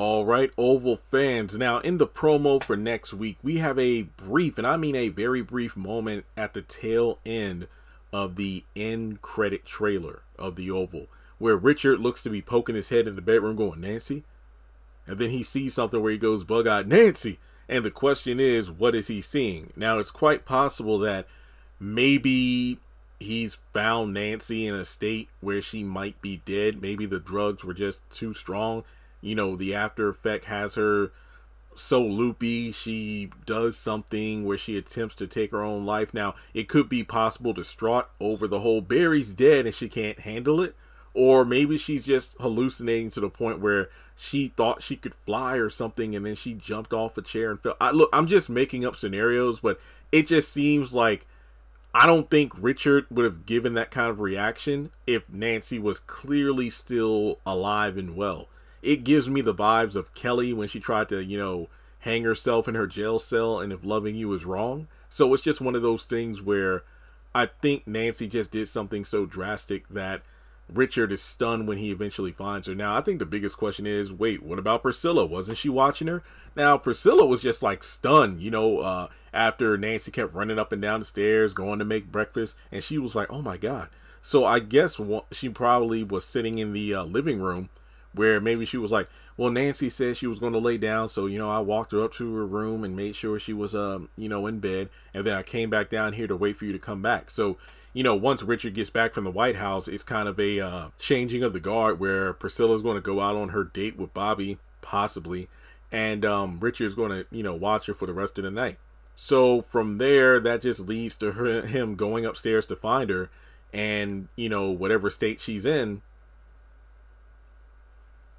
All right, Oval fans. Now, in the promo for next week, we have a brief, and I mean a very brief moment at the tail end of the end credit trailer of the Oval, where Richard looks to be poking his head in the bedroom going, Nancy? And then he sees something where he goes, bug-eyed, Nancy! And the question is, what is he seeing? Now, it's quite possible that maybe he's found Nancy in a state where she might be dead. Maybe the drugs were just too strong. You know, the after effect has her so loopy, she does something where she attempts to take her own life. Now, it could be possible distraught over the whole Barry's dead and she can't handle it. Or maybe she's just hallucinating to the point where she thought she could fly or something and then she jumped off a chair and fell. Look, I'm just making up scenarios, but it just seems like I don't think Richard would have given that kind of reaction if Nancy was clearly still alive and well. It gives me the vibes of Kelly when she tried to, you know, hang herself in her jail cell and if loving you is wrong. So it's just one of those things where I think Nancy just did something so drastic that Richard is stunned when he eventually finds her. Now, I think the biggest question is, wait, what about Priscilla? Wasn't she watching her? Now, Priscilla was just like stunned, you know, after Nancy kept running up and down the stairs, going to make breakfast, and she was like, oh my God. So I guess she probably was sitting in the living room where maybe she was like, well, Nancy said she was going to lay down. So, you know, I walked her up to her room and made sure she was, you know, in bed. And then I came back down here to wait for you to come back. So, you know, once Richard gets back from the White House, it's kind of a changing of the guard where Priscilla's going to go out on her date with Bobby, possibly. And Richard's going to, you know, watch her for the rest of the night. So from there, that just leads to him going upstairs to find her. And, you know, whatever state she's in,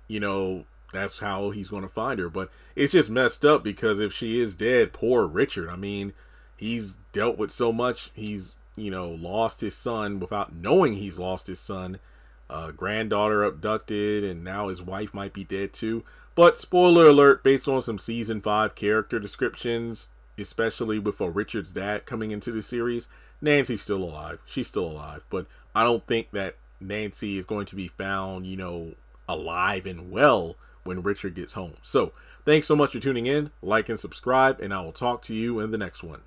you know, that's how he's going to find her. But it's just messed up because if she is dead, poor Richard. I mean, he's dealt with so much. He's, you know, lost his son without knowing he's lost his son. Granddaughter abducted, and now his wife might be dead too. But spoiler alert, based on some season 5 character descriptions, especially with Richard's dad coming into the series, Nancy's still alive. She's still alive. But I don't think that Nancy is going to be found, you know, alive and well when Richard gets home. So thanks so much for tuning in. Like and subscribe, and I will talk to you in the next one.